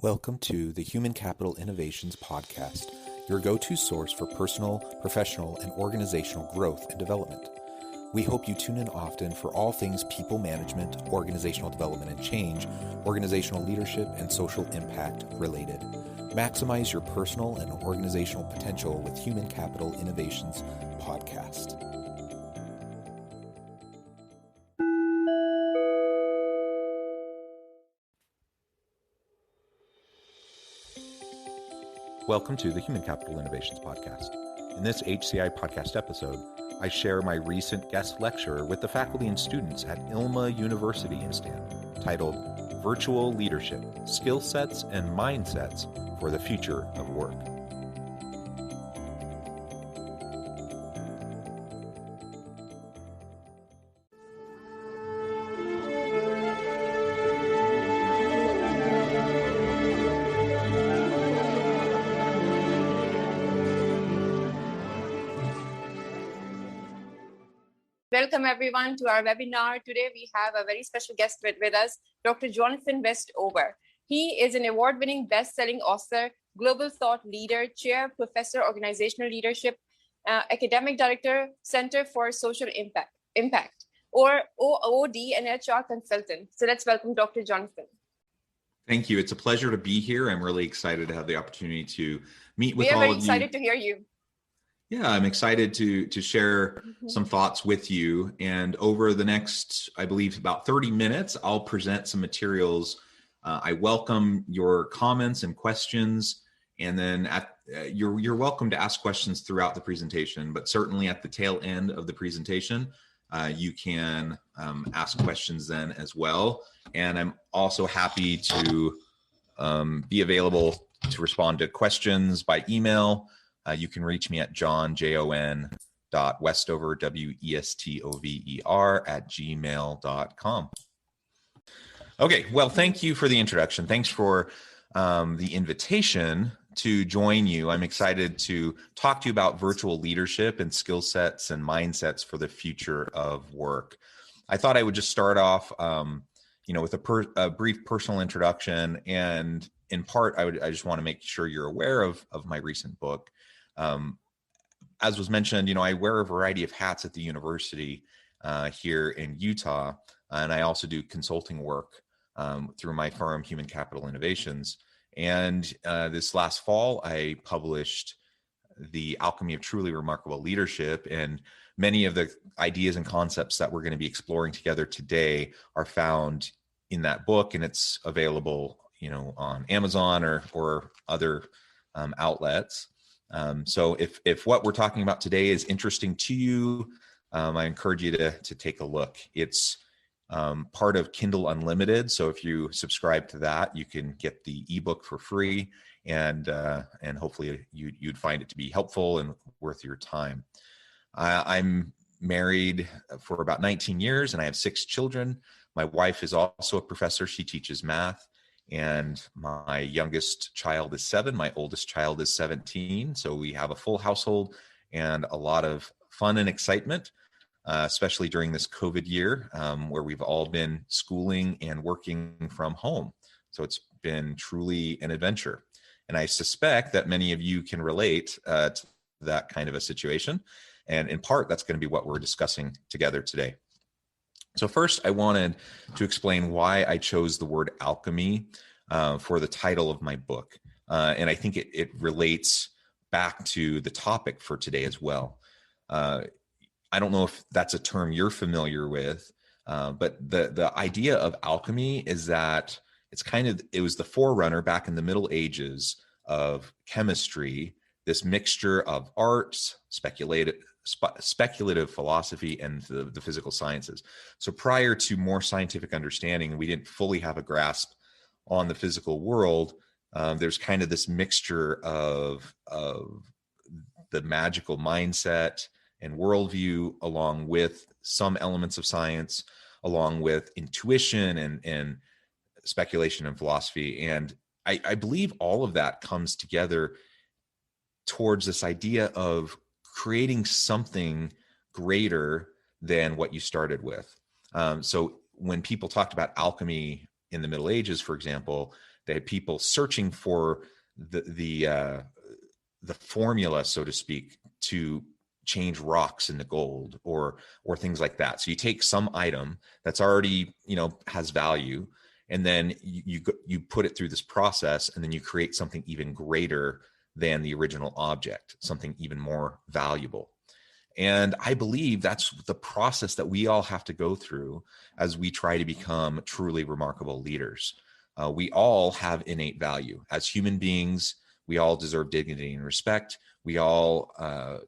Welcome to the Human Capital Innovations Podcast, your go-to source for personal, professional, and organizational growth and development. We hope you tune in often for all things people management, organizational development and change, organizational leadership, and social impact related. Maximize your personal and organizational potential with Human Capital Innovations Podcast. Welcome to the Human Capital Innovations Podcast. In this HCI podcast episode, I share my recent guest lecture with the faculty and students at ILMA University in Stanford, titled Virtual Leadership, Skillsets and Mindsets for the Future of Work. Welcome everyone to our webinar. Today we have a very special guest with us, Dr. Jonathan Westover. He is an award-winning best-selling author, global thought leader, chair, professor, organizational leadership, academic director, Center for Social Impact, or OOD and HR consultant. So let's welcome Dr. Jonathan. Thank you. It's a pleasure to be here. I'm really excited to have the opportunity to meet with all of you. We are very excited to hear you. Yeah, I'm excited to share some thoughts with you. And over the next, I believe, about 30 minutes, I'll present some materials. I welcome your comments and questions. And then you're welcome to ask questions throughout the presentation, but certainly at the tail end of the presentation, you can ask questions then as well. And I'm also happy to be available to respond to questions by email. You can reach me at john.westover, WESTOVER @gmail.com. Okay, well, thank you for the introduction. Thanks for the invitation to join you. I'm excited to talk to you about virtual leadership and skill sets and mindsets for the future of work. I thought I would just start off, with a brief personal introduction, and in part, I just want to make sure you're aware of my recent book. As was mentioned, I wear a variety of hats at the university here in Utah, and I also do consulting work through my firm, Human Capital Innovations. And this last fall, I published The Alchemy of Truly Remarkable Leadership, and many of the ideas and concepts that we're going to be exploring together today are found in that book, and it's available, on Amazon or other outlets. So if what we're talking about today is interesting to you, I encourage you to take a look. It's part of Kindle Unlimited. So if you subscribe to that, you can get the ebook for free, and hopefully you'd find it to be helpful and worth your time. I'm married for about 19 years, and I have 6 children. My wife is also a professor. She teaches math. And my youngest child is 7. My oldest child is 17. So we have a full household and a lot of fun and excitement, especially during this COVID year, where we've all been schooling and working from home. So it's been truly an adventure. And I suspect that many of you can relate to that kind of a situation. And in part, that's going to be what we're discussing together today. So first, I wanted to explain why I chose the word alchemy for the title of my book. And I think it relates back to the topic for today as well. I don't know if that's a term you're familiar with, but the idea of alchemy is that it was the forerunner back in the Middle Ages of chemistry, this mixture of arts, speculative philosophy, and the physical sciences. So prior to more scientific understanding, we didn't fully have a grasp on the physical world. There's kind of this mixture of the magical mindset and worldview, along with some elements of science, along with intuition and speculation and philosophy. And I believe all of that comes together towards this idea of creating something greater than what you started with. So when people talked about alchemy in the Middle Ages, for example, They had people searching for the formula, so to speak, to change rocks into gold or things like that. So you take some item that's already, has value, and then you put it through this process, and then you create something even greater than the original object, something even more valuable. And I believe that's the process that we all have to go through as we try to become truly remarkable leaders. We all have innate value. As human beings, we all deserve dignity and respect. We all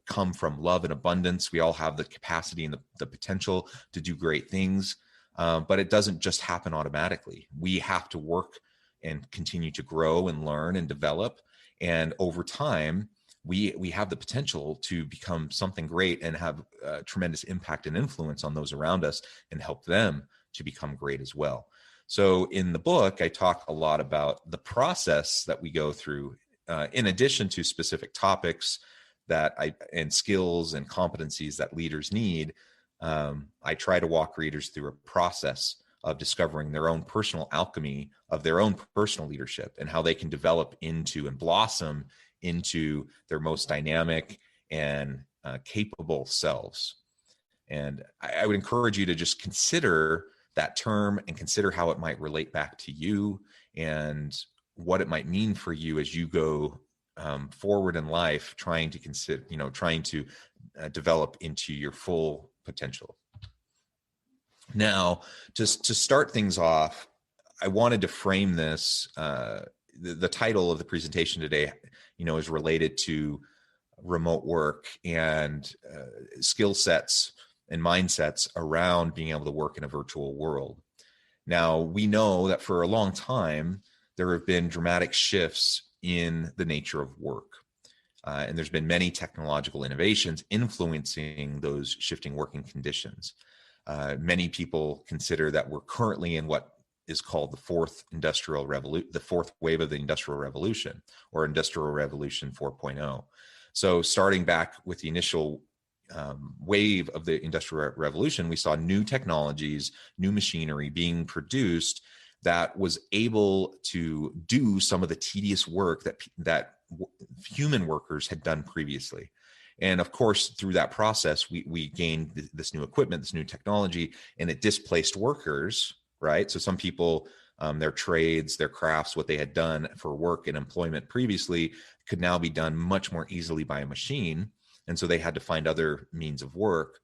come from love and abundance. We all have the capacity and the potential to do great things, but it doesn't just happen automatically. We have to work and continue to grow and learn and develop. And over time, we have the potential to become something great and have tremendous impact and influence on those around us and help them to become great as well. So in the book, I talk a lot about the process that we go through, in addition to specific topics and skills and competencies that leaders need. I try to walk readers through a process of discovering their own personal alchemy of their own personal leadership and how they can develop into and blossom into their most dynamic and capable selves. And I would encourage you to just consider that term and consider how it might relate back to you and what it might mean for you as you go forward in life, trying to develop into your full potential. Now, just to start things off, I wanted to frame this. The title of the presentation today, is related to remote work and skill sets and mindsets around being able to work in a virtual world. Now, we know that for a long time, there have been dramatic shifts in the nature of work. And there's been many technological innovations influencing those shifting working conditions. Many people consider that we're currently in what is called the fourth wave of the Industrial Revolution, or Industrial Revolution 4.0. So starting back with the initial wave of the Industrial Revolution, we saw new technologies, new machinery being produced that was able to do some of the tedious work that human workers had done previously. And of course, through that process, we gained this new equipment, this new technology, and it displaced workers, right? So some people, their trades, their crafts, what they had done for work and employment previously could now be done much more easily by a machine. And so they had to find other means of work.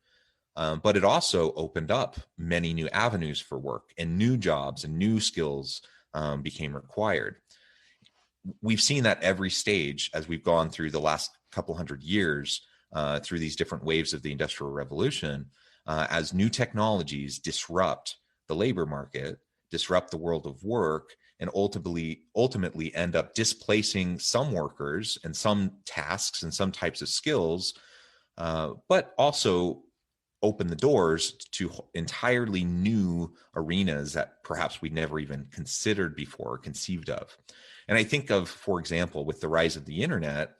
But it also opened up many new avenues for work, and new jobs and new skills became required. We've seen that every stage as we've gone through the last couple hundred years through these different waves of the Industrial Revolution, as new technologies disrupt the labor market, disrupt the world of work, and ultimately end up displacing some workers and some tasks and some types of skills, but also open the doors to entirely new arenas that perhaps we never even considered before or conceived of. And I think of, for example, with the rise of the internet,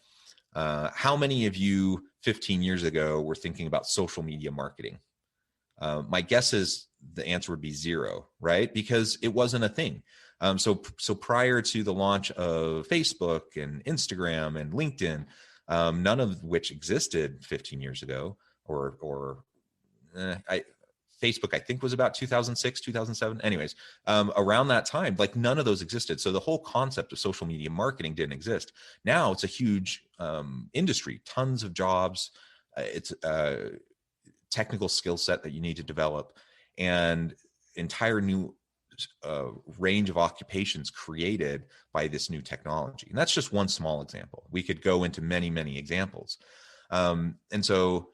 how many of you 15 years ago were thinking about social media marketing? My guess is the answer would be zero, right? Because it wasn't a thing. So prior to the launch of Facebook and Instagram and LinkedIn, none of which existed 15 years ago, Facebook, I think, was about 2006, 2007. Anyways, around that time, like none of those existed. So the whole concept of social media marketing didn't exist. Now it's a huge industry, tons of jobs. It's a technical skill set that you need to develop, and entire new range of occupations created by this new technology. And that's just one small example. We could go into many, many examples. And so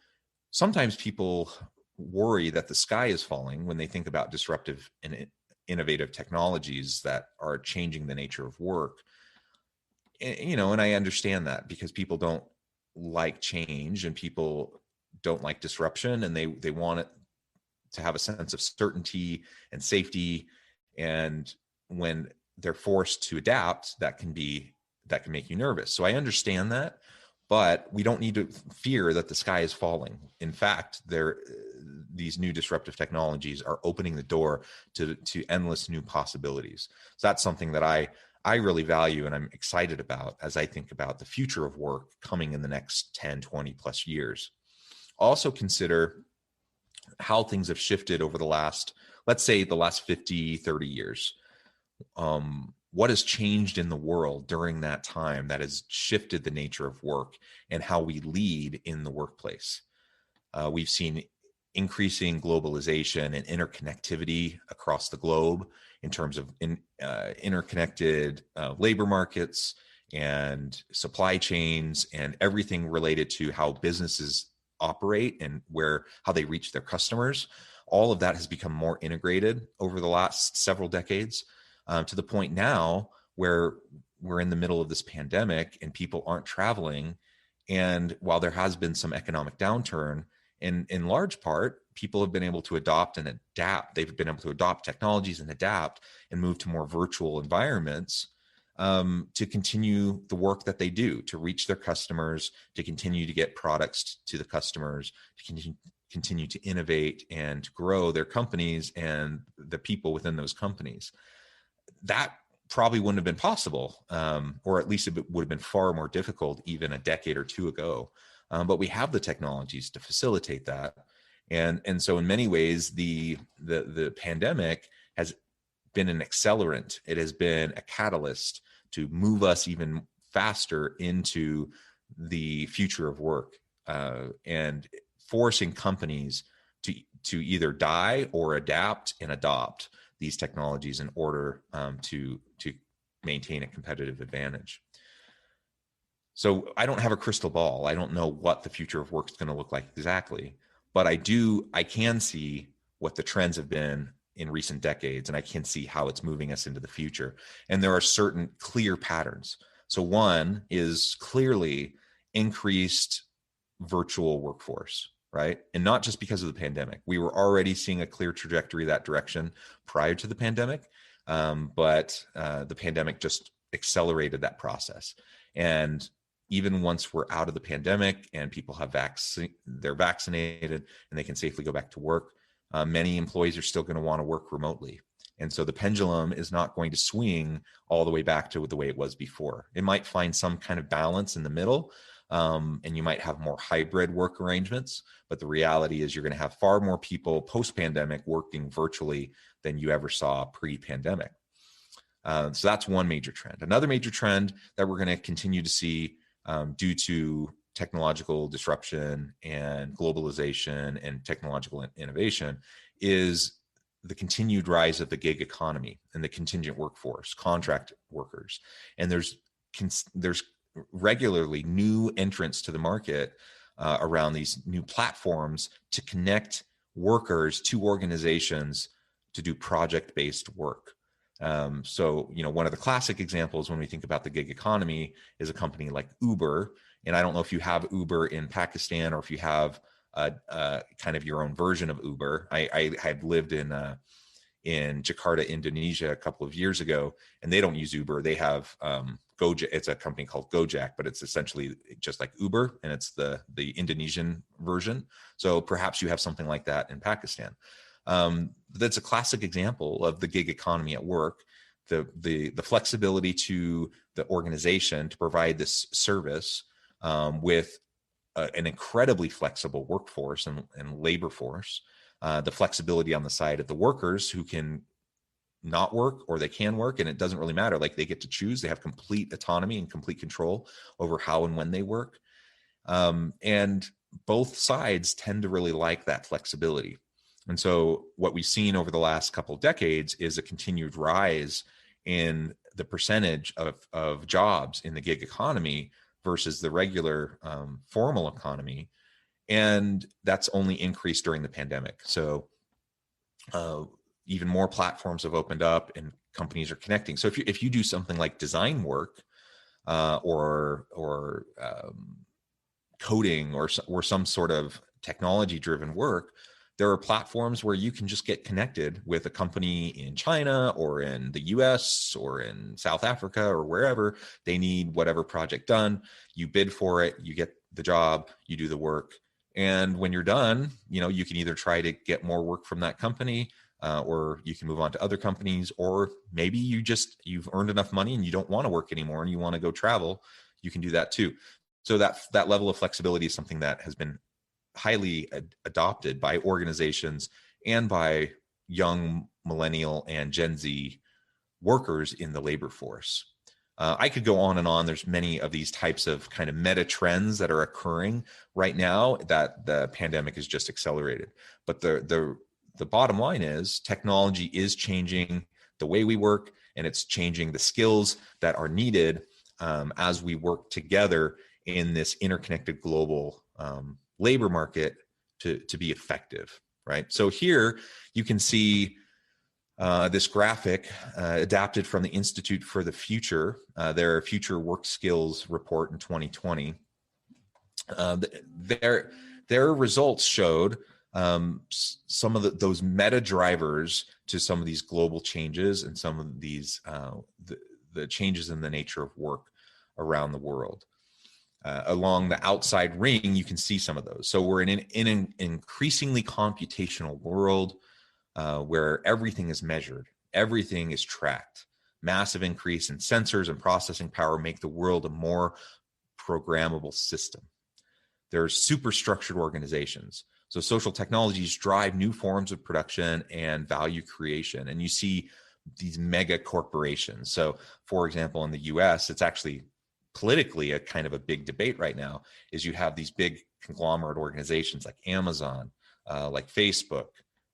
sometimes people worry that the sky is falling when they think about disruptive and innovative technologies that are changing the nature of work. And I understand that, because people don't like change and people don't like disruption, and they want it to have a sense of certainty and safety. And when they're forced to adapt, that can make you nervous. So I understand that, but we don't need to fear that the sky is falling. In fact, these new disruptive technologies are opening the door to endless new possibilities. So that's something that I I really value and I'm excited about as I think about the future of work coming in the next 10, 20 plus years. Also consider how things have shifted over the last, let's say the last 50, 30 years. What has changed in the world during that time that has shifted the nature of work and how we lead in the workplace. We've seen increasing globalization and interconnectivity across the globe in terms of interconnected labor markets and supply chains and everything related to how businesses operate and how they reach their customers. All of that has become more integrated over the last several decades, to the point now where we're in the middle of this pandemic and people aren't traveling. And while there has been some economic downturn, in large part, people have been able to adopt and adapt. They've been able to adopt technologies and adapt and move to more virtual environments, to continue the work that they do, to reach their customers, to continue to get products to the customers, to continue to innovate and grow their companies and the people within those companies. That probably wouldn't have been possible, or at least it would have been far more difficult even a decade or two ago. But we have the technologies to facilitate that. And so in many ways, the pandemic has been an accelerant. It has been a catalyst to move us even faster into the future of work, and forcing companies to either die or adapt and adopt these technologies in order to maintain a competitive advantage. So I don't have a crystal ball. I don't know what the future of work is going to look like exactly, but I can see what the trends have been in recent decades, and I can see how it's moving us into the future. And there are certain clear patterns. So one is clearly increased virtual workforce, right? And not just because of the pandemic. We were already seeing a clear trajectory that direction prior to the pandemic, but the pandemic just accelerated that process. And even once we're out of the pandemic and people have they're vaccinated and they can safely go back to work, many employees are still going to want to work remotely. And so the pendulum is not going to swing all the way back to the way it was before. It might find some kind of balance in the middle, and you might have more hybrid work arrangements. But the reality is you're going to have far more people post-pandemic working virtually than you ever saw pre-pandemic. So that's one major trend. Another major trend that we're going to continue to see, due to technological disruption and globalization and technological innovation, is the continued rise of the gig economy and the contingent workforce, contract workers. And there's regularly new entrants to the market around these new platforms to connect workers to organizations to do project-based work. So, one of the classic examples when we think about the gig economy is a company like Uber. And I don't know if you have Uber in Pakistan or if you have kind of your own version of Uber. I had lived in Jakarta, Indonesia a couple of years ago, and they don't use Uber. They have Gojek. It's a company called Gojek, but it's essentially just like Uber, and it's the Indonesian version. So perhaps you have something like that in Pakistan. That's a classic example of the gig economy at work, the flexibility to the organization to provide this service with an incredibly flexible workforce and labor force, the flexibility on the side of the workers who can not work or they can work, and it doesn't really matter. Like, they get to choose. They have complete autonomy and complete control over how and when they work. And both sides tend to really like that flexibility. And so what we've seen over the last couple of decades is a continued rise in the percentage of jobs in the gig economy versus the regular formal economy. And that's only increased during the pandemic. So even more platforms have opened up and companies are connecting. So if you do something like design work or coding or some sort of technology driven work, there are platforms where you can just get connected with a company in China or in the US or in South Africa or wherever. They need whatever project done. You bid for it, you get the job, you do the work. And when you're done, you can either try to get more work from that company, or you can move on to other companies, or maybe you've earned enough money and you don't want to work anymore and you want to go travel. You can do that too. So that level of flexibility is something that has been highly adopted by organizations and by young millennial and Gen Z workers in the labor force. I could go on and on. There's many of these types of kind of meta trends that are occurring right now that the pandemic has just accelerated. But the bottom line is technology is changing the way we work, and it's changing the skills that are needed as we work together in this interconnected global labor market to be effective, right? So here you can see this graphic adapted from the Institute for the Future, their Future Work Skills report in 2020. Their results showed some of those meta drivers to some of these global changes and some of these the changes in the nature of work around the world. Along the outside ring, you can see some of those. So we're in an increasingly computational world where everything is measured, everything is tracked. Massive increase in sensors and processing power make the world a more programmable system. There are superstructured organizations. So social technologies drive new forms of production and value creation. And you see these mega corporations. So for example, in the US, it's actually politically a kind of a big debate right now, is you have these big conglomerate organizations like Amazon, like Facebook,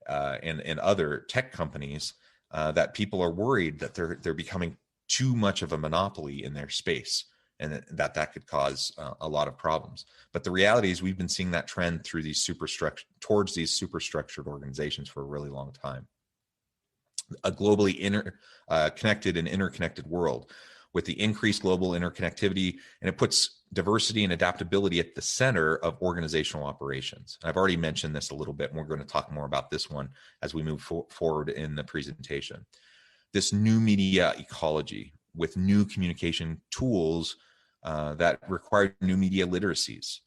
and other tech companies that people are worried that they're becoming too much of a monopoly in their space, and that could cause a lot of problems. But the reality is we've been seeing that trend through these towards these superstructured organizations for a really long time. A globally connected and interconnected world with the increased global interconnectivity, and it puts diversity and adaptability at the center of organizational operations. I've already mentioned this a little bit, and we're going to talk more about this one as we move forward in the presentation. This new media ecology with new communication tools that require new media literacies.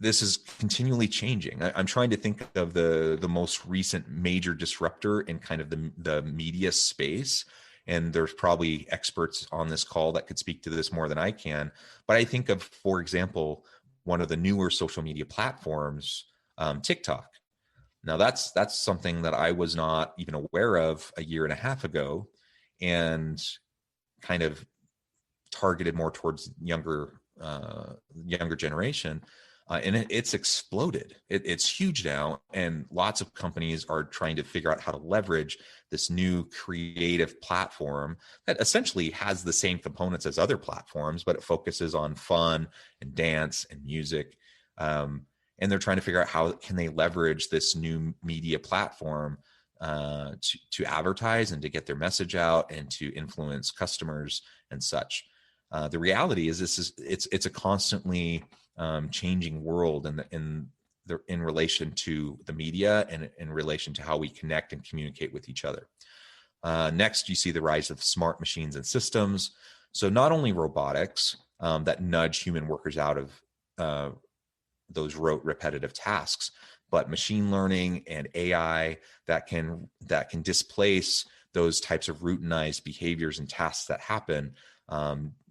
This is continually changing. I'm trying to think of the most recent major disruptor in kind of the media space. And there's probably experts on this call that could speak to this more than I can. But I think of, for example, one of the newer social media platforms, TikTok. Now that's something that I was not even aware of a year and a half ago, and kind of targeted more towards younger generation. And it's exploded. It's huge now, and lots of companies are trying to figure out how to leverage this new creative platform that essentially has the same components as other platforms, but it focuses on fun and dance and music. And they're trying to figure out how can they leverage this new media platform to advertise and to get their message out and to influence customers and such. The reality is it's a constantly changing world in relation to the media and in relation to how we connect and communicate with each other. Next, you see the rise of smart machines and systems. So not only robotics that nudge human workers out of those rote repetitive tasks, but machine learning and AI that can displace those types of routinized behaviors and tasks that happen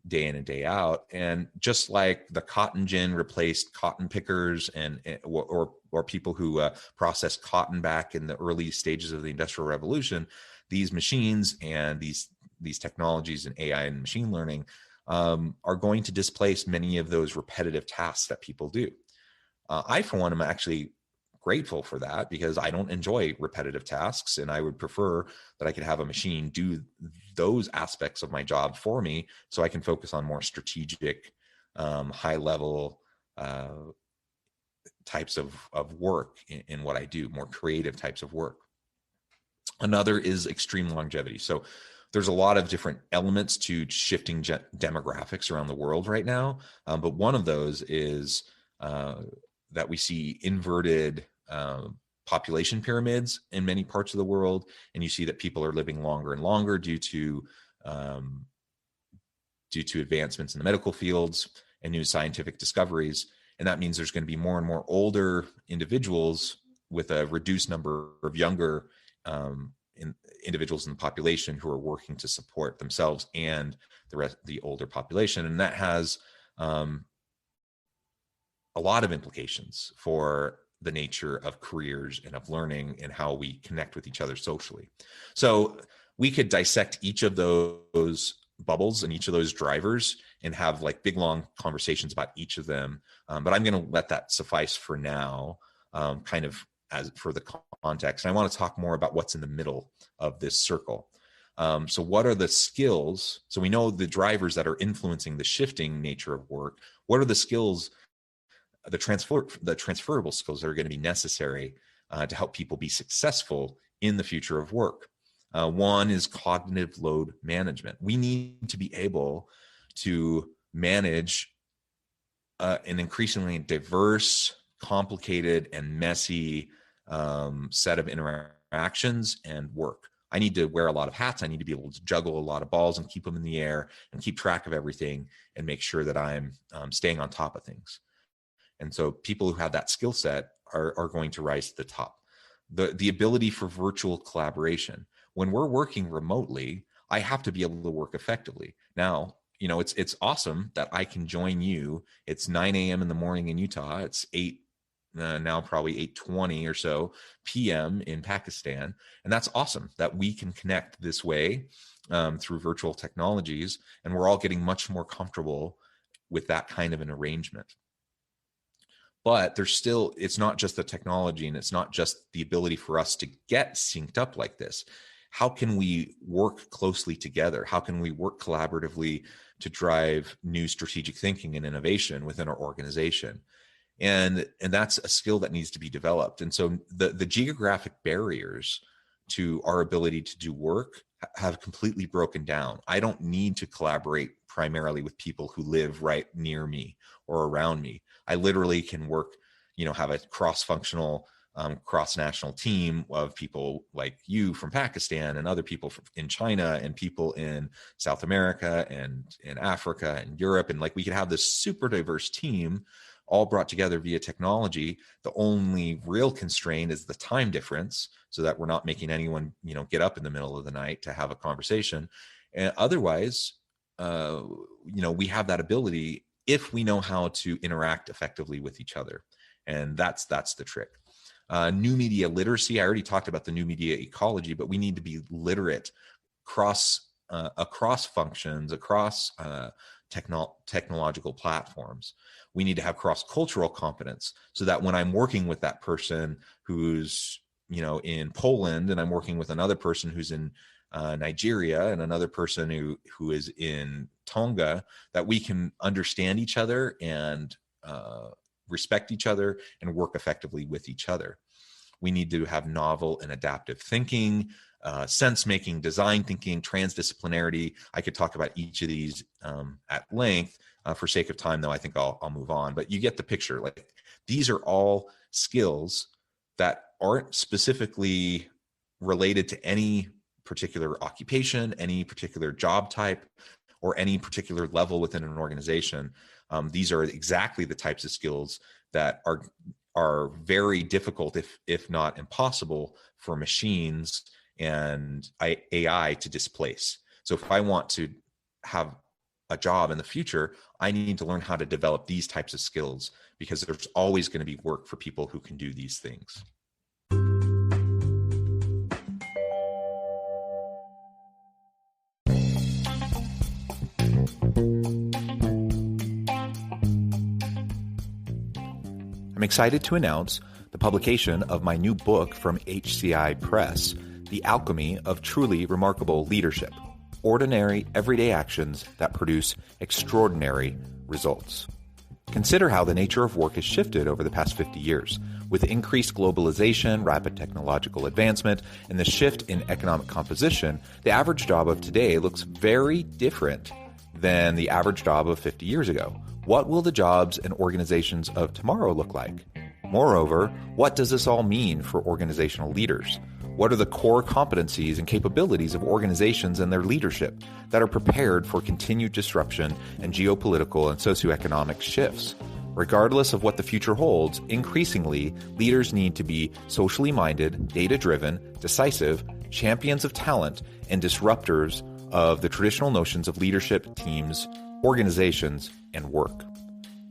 day in and day out. And just like the cotton gin replaced cotton pickers or people who processed cotton back in the early stages of the Industrial Revolution, these machines and these technologies and AI and machine learning are going to displace many of those repetitive tasks that people do. I, for one, am actually grateful for that, because I don't enjoy repetitive tasks, and I would prefer that I could have a machine do those aspects of my job for me so I can focus on more strategic, high level types of work in what I do, more creative types of work. Another is extreme longevity. So there's a lot of different elements to shifting demographics around the world right now. But one of those is that we see inverted population pyramids in many parts of the world, and you see that people are living longer and longer due to advancements in the medical fields and new scientific discoveries. And that means there's going to be more and more older individuals with a reduced number of younger individuals in the population who are working to support themselves and the older population. And that has a lot of implications for the nature of careers and of learning and how we connect with each other socially. So we could dissect each of those bubbles and each of those drivers and have like big, long conversations about each of them. But I'm going to let that suffice for now, kind of as for the context. And I want to talk more about what's in the middle of this circle. So what are the skills? So we know the drivers that are influencing the shifting nature of work. What are the skills, the transferable skills that are going to be necessary to help people be successful in the future of work? One is cognitive load management. We need to be able to manage an increasingly diverse, complicated, and messy set of interactions and work. I need to wear a lot of hats. I need to be able to juggle a lot of balls and keep them in the air and keep track of everything and make sure that I'm staying on top of things. And so people who have that skill set are going to rise to the top. The ability for virtual collaboration. When we're working remotely, I have to be able to work effectively. Now, it's awesome that I can join you. It's 9 a.m. in the morning in Utah. It's now probably 8:20 or so p.m. in Pakistan. And that's awesome that we can connect this way through virtual technologies. And we're all getting much more comfortable with that kind of an arrangement. But it's not just the technology and it's not just the ability for us to get synced up like this. How can we work closely together? How can we work collaboratively to drive new strategic thinking and innovation within our organization? And that's a skill that needs to be developed. And so the geographic barriers to our ability to do work have completely broken down. I don't need to collaborate primarily with people who live right near me or around me. I literally can work, have a cross-functional, cross-national team of people like you from Pakistan and other people in China and people in South America and in Africa and Europe. And like we could have this super diverse team all brought together via technology. The only real constraint is the time difference, so that we're not making anyone, get up in the middle of the night to have a conversation. And otherwise, we have that ability if we know how to interact effectively with each other. And that's the trick. New media literacy. I already talked about the new media ecology, but we need to be literate across functions, across technological platforms. We need to have cross-cultural competence so that when I'm working with that person who's, in Poland and I'm working with another person who's in Nigeria and another person who is in Tonga, that we can understand each other and respect each other and work effectively with each other. We need to have novel and adaptive thinking, sense-making, design thinking, transdisciplinarity. I could talk about each of these at length. For sake of time, though, I think I'll move on. But you get the picture. Like, these are all skills that aren't specifically related to any particular occupation, any particular job type, or any particular level within an organization. These are exactly the types of skills that are very difficult, if not impossible, for machines and AI to displace. So if I want to have a job in the future, I need to learn how to develop these types of skills, because there's always going to be work for people who can do these things. I'm excited to announce the publication of my new book from HCI Press, The Alchemy of Truly Remarkable Leadership: Ordinary, Everyday Actions that Produce Extraordinary Results. Consider how the nature of work has shifted over the past 50 years. With increased globalization, rapid technological advancement, and the shift in economic composition, the average job of today looks very different than the average job of 50 years ago. What will the jobs and organizations of tomorrow look like? Moreover, what does this all mean for organizational leaders? What are the core competencies and capabilities of organizations and their leadership that are prepared for continued disruption and geopolitical and socioeconomic shifts? Regardless of what the future holds, increasingly, leaders need to be socially minded, data-driven, decisive, champions of talent, and disruptors of the traditional notions of leadership, teams, organizations, and work.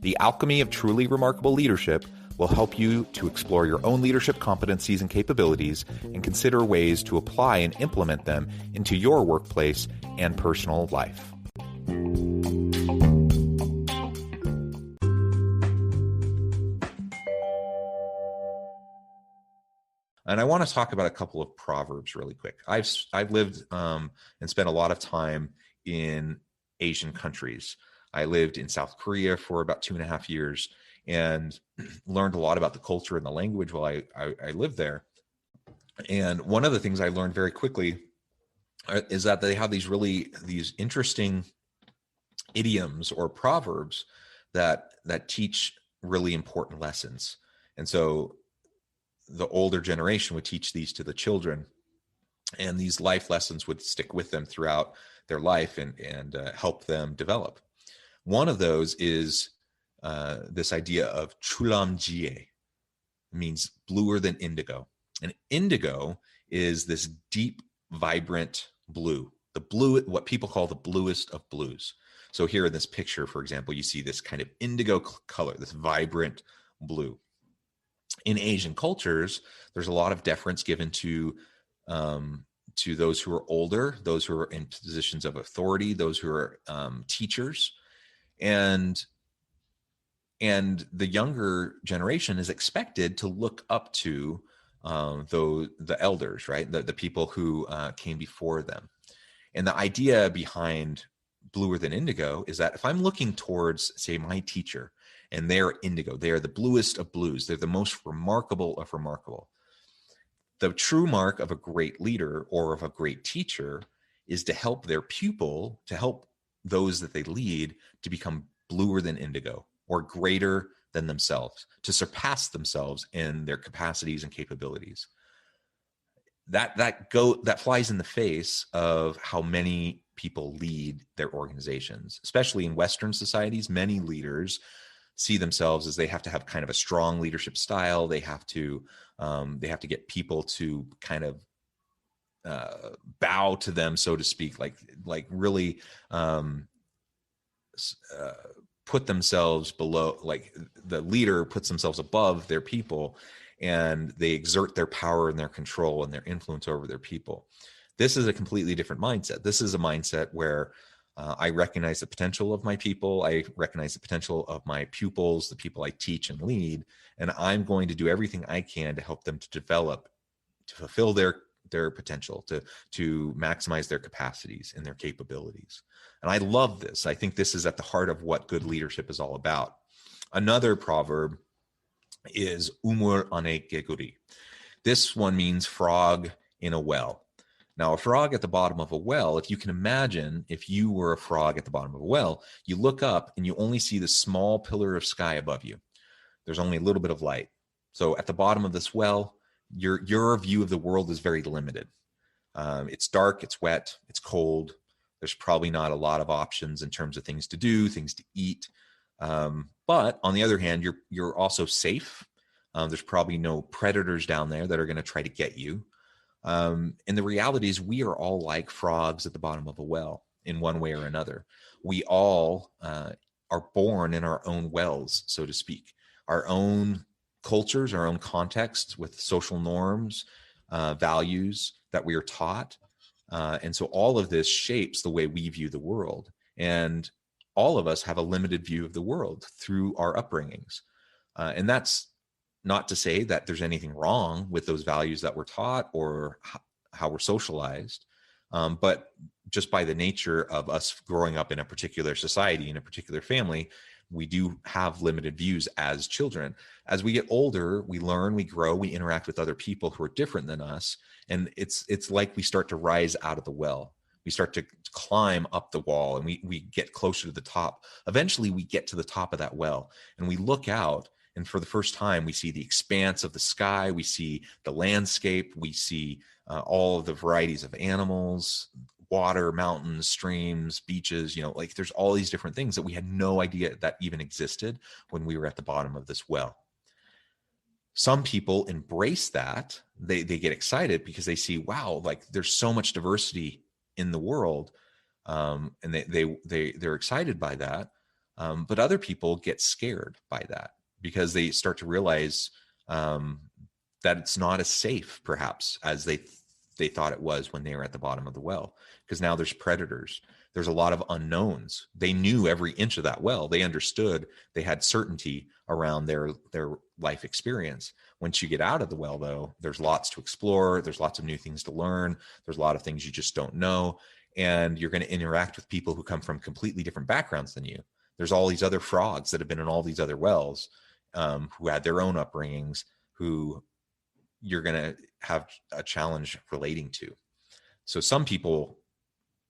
The alchemy of truly remarkable leadership will help you to explore your own leadership competencies and capabilities and consider ways to apply and implement them into your workplace and personal life. And I want to talk about a couple of proverbs really quick. I've lived and spent a lot of time in Asian countries. I lived in South Korea for about 2.5 years and learned a lot about the culture and the language while I lived there. And one of the things I learned very quickly is that they have these interesting idioms or proverbs that teach really important lessons. And so the older generation would teach these to the children, and these life lessons would stick with them throughout their life and help them develop. One of those is this idea of chulam jie, means bluer than indigo. And indigo is this deep, vibrant blue, what people call the bluest of blues. So here in this picture, for example, you see this kind of indigo color, this vibrant blue. In Asian cultures, there's a lot of deference given to those who are older, those who are in positions of authority, those who are teachers, and the younger generation is expected to look up to the elders, right? The people who came before them. And the idea behind bluer than indigo is that if I'm looking towards, say, my teacher, and they're indigo, they are the bluest of blues, they're the most remarkable of remarkable. The true mark of a great leader or of a great teacher is to help their pupil, to help those that they lead to become bluer than indigo or greater than themselves, to surpass themselves in their capacities and capabilities. That flies in the face of how many people lead their organizations, especially in Western societies. Many leaders see themselves as they have to have kind of a strong leadership style. They have to get people to kind of bow to them, so to speak, like really put themselves below, like the leader puts themselves above their people, and they exert their power and their control and their influence over their people. This is a completely different mindset. This is a mindset where I recognize the potential of my people. I recognize the potential of my pupils, the people I teach and lead, and I'm going to do everything I can to help them to develop, to fulfill their potential, to maximize their capacities and their capabilities. And I love this. I think this is at the heart of what good leadership is all about. Another proverb is umur ane geguri. This one means frog in a well. Now, a frog at the bottom of a well, if you can imagine, if you were a frog at the bottom of a well, you look up and you only see the small pillar of sky above you. There's only a little bit of light. So at the bottom of this well, your view of the world is very limited. It's dark, it's wet, it's cold. There's probably not a lot of options in terms of things to do, things to eat. But on the other hand, you're also safe. There's probably no predators down there that are going to try to get you. And the reality is we are all like frogs at the bottom of a well in one way or another. We all are born in our own wells, so to speak, our own cultures, our own contexts with social norms, values that we are taught. And so all of this shapes the way we view the world. And all of us have a limited view of the world through our upbringings. And that's not to say that there's anything wrong with those values that we're taught or how we're socialized, but just by the nature of us growing up in a particular society, in a particular family, we do have limited views as children. As we get older, we learn, we grow, we interact with other people who are different than us, and it's like we start to rise out of the well. We start to climb up the wall, and we get closer to the top. Eventually, we get to the top of that well, and we look out. And for the first time, we see the expanse of the sky. We see the landscape. We see all of the varieties of animals, water, mountains, streams, beaches, like there's all these different things that we had no idea that even existed when we were at the bottom of this well. Some people embrace that. They get excited because they see, wow, like there's so much diversity in the world. And they're excited by that. But other people get scared by that because they start to realize that it's not as safe, perhaps, as they thought it was when they were at the bottom of the well, because now there's predators. There's a lot of unknowns. They knew every inch of that well. They understood. They had certainty around their life experience. Once you get out of the well, though, there's lots to explore. There's lots of new things to learn. There's a lot of things you just don't know. And you're going to interact with people who come from completely different backgrounds than you. There's all these other frogs that have been in all these other wells, who had their own upbringings, who you're going to have a challenge relating to. So some people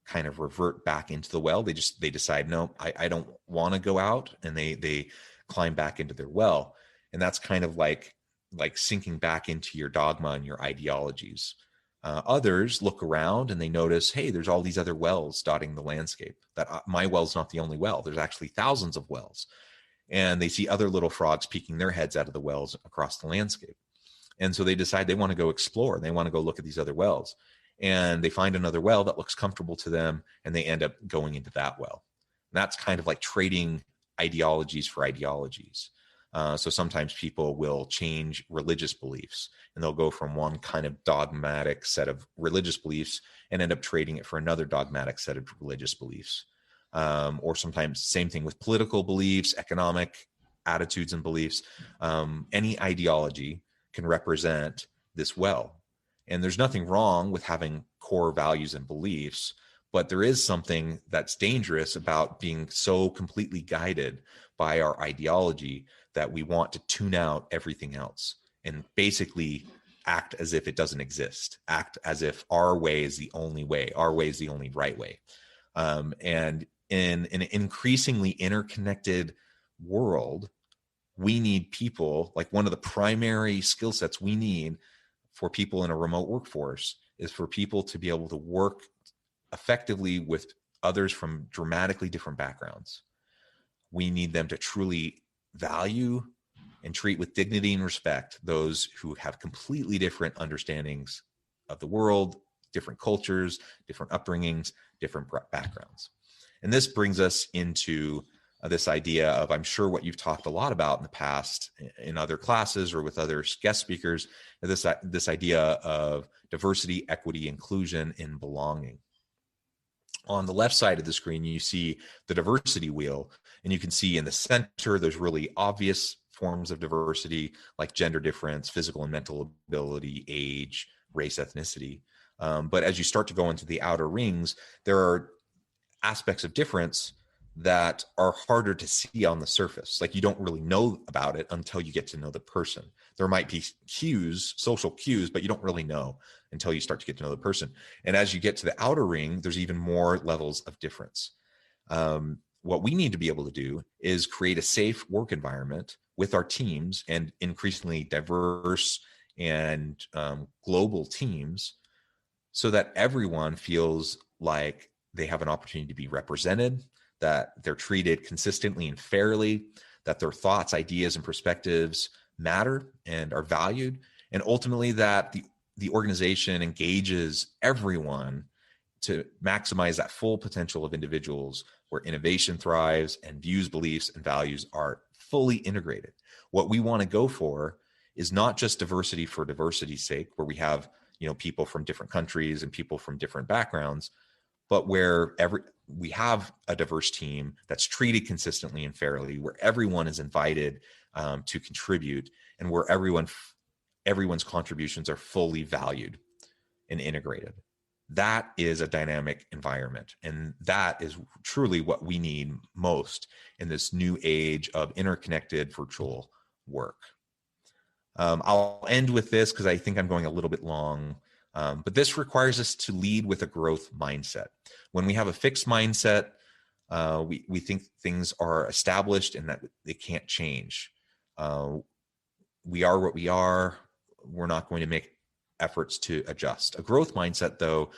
kind of revert back into the well. They decide, no, I don't want to go out, and they climb back into their well. And that's kind of like sinking back into your dogma and your ideologies. Others look around and they notice, hey, there's all these other wells dotting the landscape, that my well's not the only well. There's actually thousands of wells. And they see other little frogs peeking their heads out of the wells across the landscape. And so they decide they want to go explore. They want to go look at these other wells. And they find another well that looks comfortable to them, and they end up going into that well. And that's kind of like trading ideologies for ideologies. So sometimes people will change religious beliefs, and they'll go from one kind of dogmatic set of religious beliefs and end up trading it for another dogmatic set of religious beliefs. Or sometimes same thing with political beliefs, economic attitudes and beliefs. Any ideology can represent this well. And there's nothing wrong with having core values and beliefs, but there is something that's dangerous about being so completely guided by our ideology that we want to tune out everything else and basically act as if it doesn't exist, act as if our way is the only way, our way is the only right way. And in an increasingly interconnected world, we need people, like one of the primary skill sets we need for people in a remote workforce is for people to be able to work effectively with others from dramatically different backgrounds. We need them to truly value and treat with dignity and respect those who have completely different understandings of the world, different cultures, different upbringings, different backgrounds. And this brings us into this idea of, I'm sure what you've talked a lot about in the past in other classes or with other guest speakers, this idea of diversity, equity, inclusion, and belonging. On the left side of the screen, you see the diversity wheel, and you can see in the center, there's really obvious forms of diversity like gender difference, physical and mental ability, age, race, ethnicity. But as you start to go into the outer rings, there are aspects of difference that are harder to see on the surface. Like you don't really know about it until you get to know the person. There might be cues, social cues, but you don't really know until you start to get to know the person. And as you get to the outer ring, there's even more levels of difference. What we need to be able to do is create a safe work environment with our teams and increasingly diverse and global teams so that everyone feels like they have an opportunity to be represented, that they're treated consistently and fairly, that their thoughts, ideas, and perspectives matter and are valued, and ultimately that the organization engages everyone to maximize that full potential of individuals where innovation thrives and views, beliefs, and values are fully integrated. What we want to go for is not just diversity for diversity's sake, where we have people from different countries and people from different backgrounds, but where we have a diverse team that's treated consistently and fairly, where everyone is invited to contribute, and where everyone's contributions are fully valued and integrated. That is a dynamic environment, and that is truly what we need most in this new age of interconnected virtual work. I'll end with this because I think I'm going a little bit long. But this requires us to lead with a growth mindset. When we have a fixed mindset, we think things are established and that they can't change. We are what we are. We're not going to make efforts to adjust. A growth mindset, though,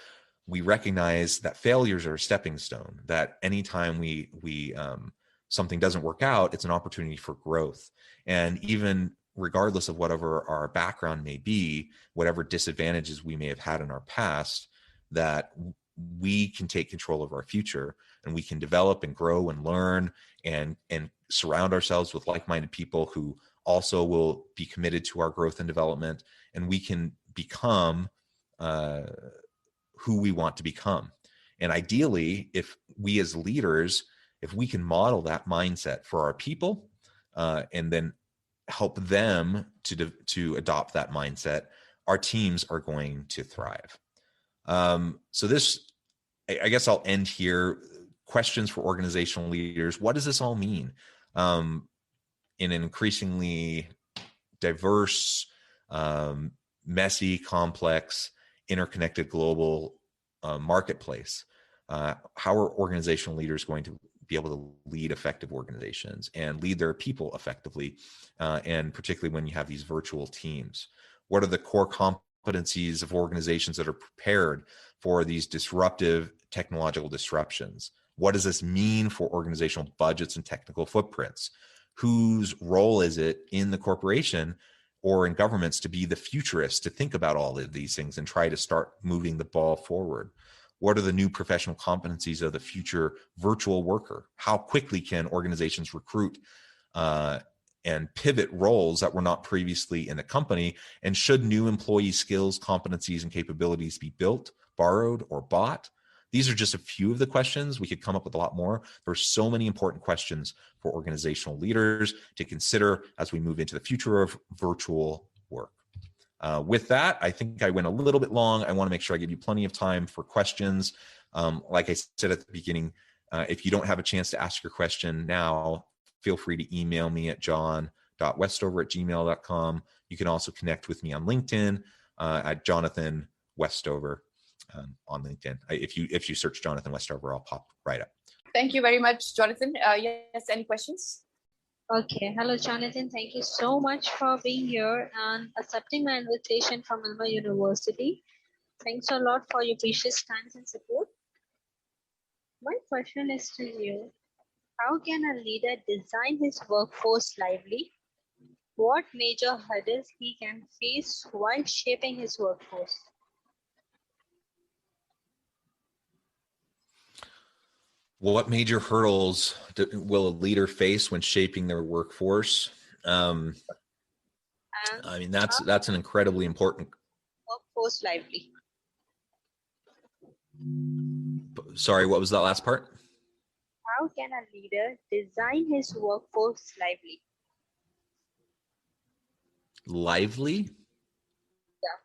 we recognize that failures are a stepping stone, that anytime we something doesn't work out, it's an opportunity for growth. And even regardless of whatever our background may be, whatever disadvantages we may have had in our past, that we can take control of our future, and we can develop and grow and learn and surround ourselves with like-minded people who also will be committed to our growth and development, and we can become who we want to become. And ideally, if we as leaders, if we can model that mindset for our people, and then help them to adopt that mindset, our teams are going to thrive. So this, I guess I'll end here. Questions for organizational leaders. What does this all mean in an increasingly diverse, messy, complex, interconnected global marketplace? How are organizational leaders going to be able to lead effective organizations and lead their people effectively, and particularly when you have these virtual teams? What are the core competencies of organizations that are prepared for these disruptive technological disruptions? What does this mean for organizational budgets and technical footprints? Whose role is it in the corporation or in governments to be the futurists, to think about all of these things and try to start moving the ball forward? What are the new professional competencies of the future virtual worker? How quickly can organizations recruit and pivot roles that were not previously in the company? And should new employee skills, competencies, and capabilities be built, borrowed, or bought? These are just a few of the questions. We could come up with a lot more. There are so many important questions for organizational leaders to consider as we move into the future of virtual work. With that, I think I went a little bit long. I want to make sure I give you plenty of time for questions. Like I said at the beginning, if you don't have a chance to ask your question now, feel free to email me at john.westover@gmail.com. You can also connect with me on LinkedIn at Jonathan Westover on LinkedIn. If you search Jonathan Westover, I'll pop right up. Thank you very much, Jonathan. Yes, any questions? Okay. Hello, Jonathan. Thank you so much for being here and accepting my invitation from Alma University. Thanks a lot for your precious time and support. My question is to you. How can a leader design his workforce lively? What major hurdles he can face while shaping his workforce? What major hurdles will a leader face when shaping their workforce? I mean, that's an incredibly important. Workforce lively. Sorry, what was that last part? How can a leader design his workforce lively? Lively? Yeah.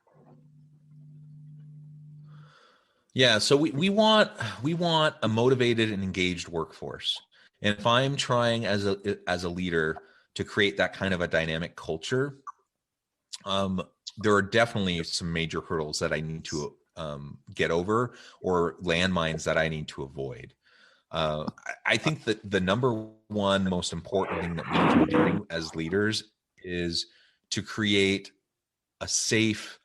Yeah, so we want a motivated and engaged workforce. And if I'm trying as a leader to create that kind of a dynamic culture, there are definitely some major hurdles that I need to get over, or landmines that I need to avoid. I think that the number one most important thing that we need to be doing as leaders is to create a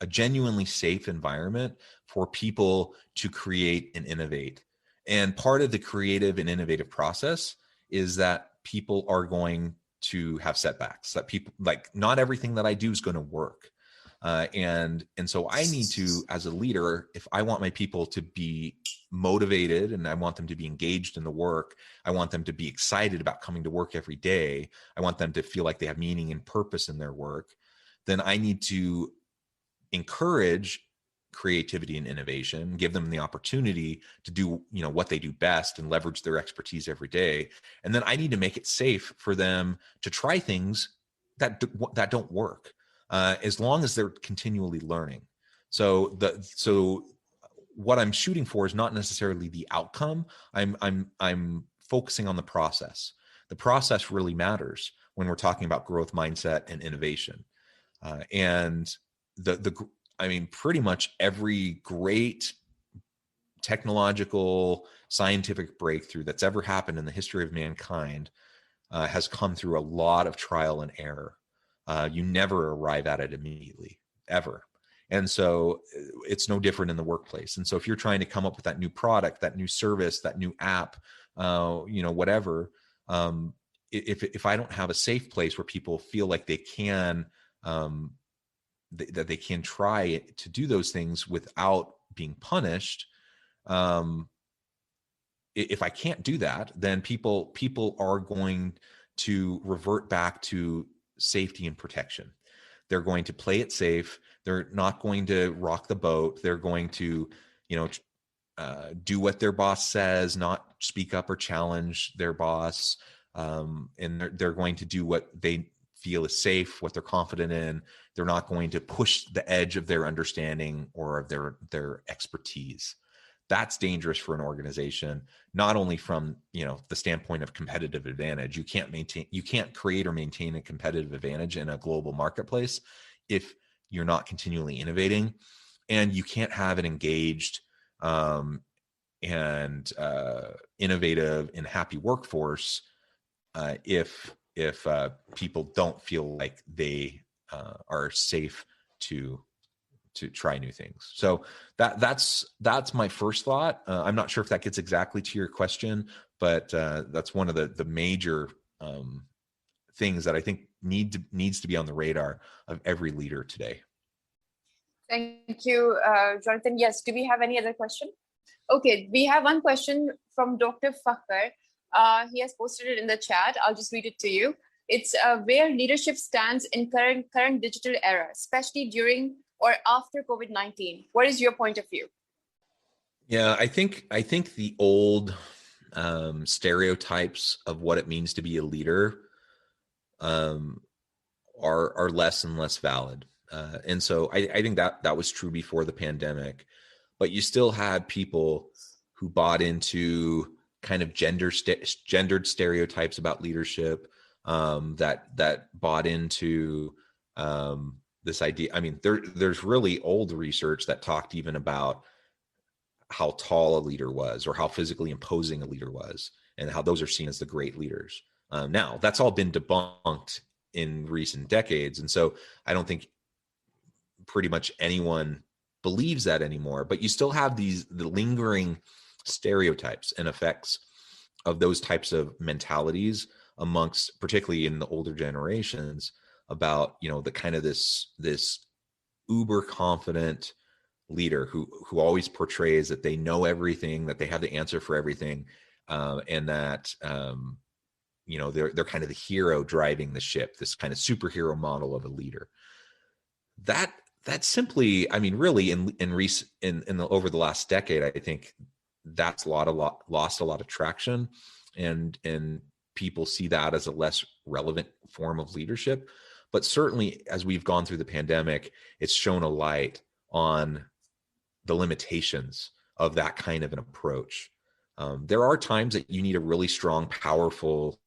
genuinely safe environment for people to create and innovate. And part of the creative and innovative process is that people are going to have setbacks, that people, like, not everything that I do is going to work. And so I need to, as a leader, if I want my people to be motivated and I want them to be engaged in the work, I want them to be excited about coming to work every day, I want them to feel like they have meaning and purpose in their work, then I need to encourage creativity and innovation, give them the opportunity to do, what they do best and leverage their expertise every day. And then I need to make it safe for them to try things that don't work, as long as they're continually learning. So what I'm shooting for is not necessarily the outcome. I'm focusing on the process. The process really matters when we're talking about growth mindset and innovation. And pretty much every great technological, scientific breakthrough that's ever happened in the history of mankind has come through a lot of trial and error. You never arrive at it immediately, ever. And so it's no different in the workplace. And so if you're trying to come up with that new product, that new service, that new app, whatever, if I don't have a safe place where people feel like they can, that they can try to do those things without being punished, if I can't do that, then people are going to revert back to safety and protection. They're going to play it safe. They're not going to rock the boat. They're going to, do what their boss says, not speak up or challenge their boss. And they're going to do what they feel is safe, what they're confident in. They're not going to push the edge of their understanding or of their expertise. That's dangerous for an organization, not only from, the standpoint of competitive advantage. You can't create or maintain a competitive advantage in a global marketplace if you're not continually innovating, and you can't have an engaged and innovative and happy workforce if people don't feel like they are safe to try new things. So that's my first thought. I'm not sure if that gets exactly to your question, but that's one of the major things that I think needs to be on the radar of every leader today. Thank you, Jonathan. Yes, do we have any other question? Okay, we have one question from Dr. Fakar. He has posted it in the chat. I'll just read it to you. It's where leadership stands in current digital era, especially during or after COVID-19. What is your point of view? Yeah, I think the old stereotypes of what it means to be a leader are less and less valid. And so I think that was true before the pandemic, but you still had people who bought into kind of gendered stereotypes about leadership, that bought into this idea. I mean, there's really old research that talked even about how tall a leader was or how physically imposing a leader was, and how those are seen as the great leaders. Now that's all been debunked in recent decades. And so I don't think pretty much anyone believes that anymore, but you still have the lingering stereotypes and effects of those types of mentalities amongst, particularly in the older generations, about, the kind of this uber confident leader who always portrays that they know everything, that they have the answer for everything, and that they're kind of the hero driving the ship, this kind of superhero model of a leader. That simply, I mean, really over the last decade, I think that's lost a lot of traction, and people see that as a less relevant form of leadership. But certainly, as we've gone through the pandemic, it's shown a light on the limitations of that kind of an approach. There are times that you need a really strong, powerful,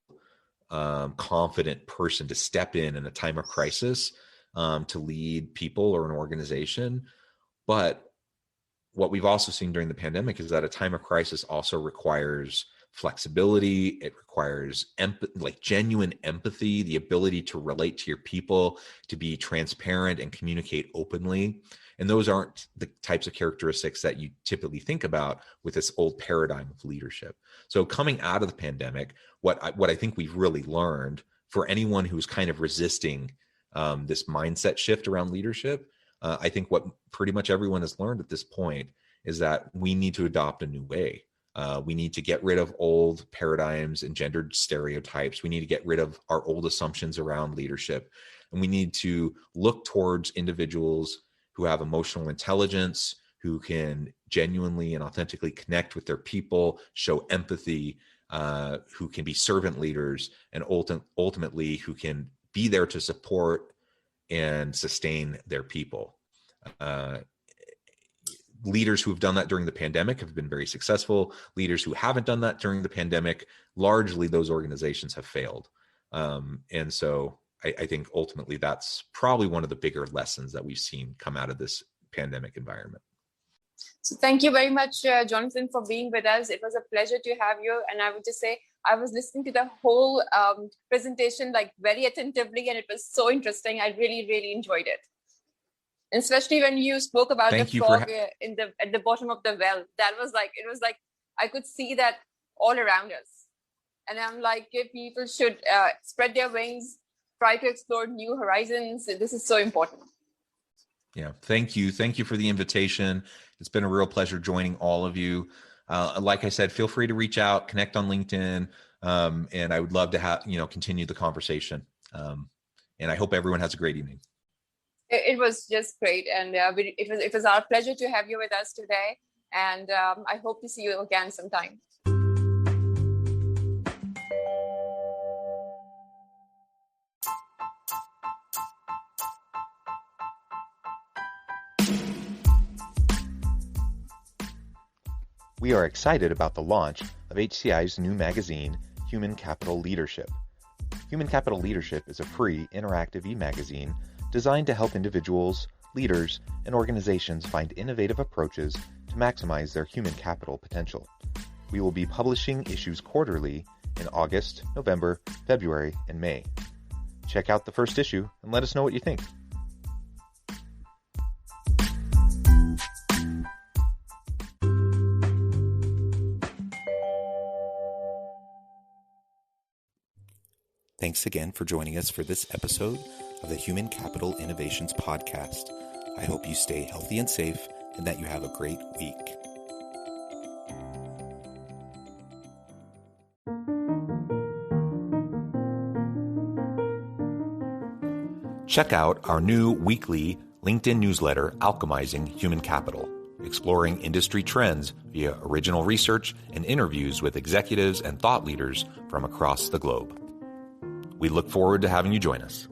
confident person to step in a time of crisis, to lead people or an organization. But what we've also seen during the pandemic is that a time of crisis also requires flexibility. It requires genuine empathy, the ability to relate to your people, to be transparent and communicate openly. And those aren't the types of characteristics that you typically think about with this old paradigm of leadership. So coming out of the pandemic, what I think we've really learned, for anyone who's kind of resisting this mindset shift around leadership, I think what pretty much everyone has learned at this point is that we need to adopt a new way. We need to get rid of old paradigms and gendered stereotypes. We need to get rid of our old assumptions around leadership. And we need to look towards individuals who have emotional intelligence, who can genuinely and authentically connect with their people, show empathy, who can be servant leaders, and ultimately who can be there to support and sustain their people. Leaders who have done that during the pandemic have been very successful. Leaders who haven't done that during the pandemic, largely those organizations have failed. And so I think ultimately that's probably one of the bigger lessons that we've seen come out of this pandemic environment. So thank you very much, Jonathan, for being with us. It was a pleasure to have you. And I would just say, I was listening to the whole presentation very attentively, and it was so interesting. I really, really enjoyed it. And especially when you spoke about Thank the you for frog at the bottom of the well. That was like, it was like I could see that all around us. And I'm like, people should spread their wings, try to explore new horizons. This is so important. Yeah, thank you. Thank you for the invitation. It's been a real pleasure joining all of you. Like I said, feel free to reach out, connect on LinkedIn, and I would love to continue the conversation. And I hope everyone has a great evening. It was just great, and it was our pleasure to have you with us today. And I hope to see you again sometime. We are excited about the launch of HCI's new magazine, Human Capital Leadership. Human Capital Leadership is a free, interactive e-magazine designed to help individuals, leaders, and organizations find innovative approaches to maximize their human capital potential. We will be publishing issues quarterly in August, November, February, and May. Check out the first issue and let us know what you think. Thanks again for joining us for this episode of the Human Capital Innovations Podcast. I hope you stay healthy and safe and that you have a great week. Check out our new weekly LinkedIn newsletter, Alchemizing Human Capital, exploring industry trends via original research and interviews with executives and thought leaders from across the globe. We look forward to having you join us.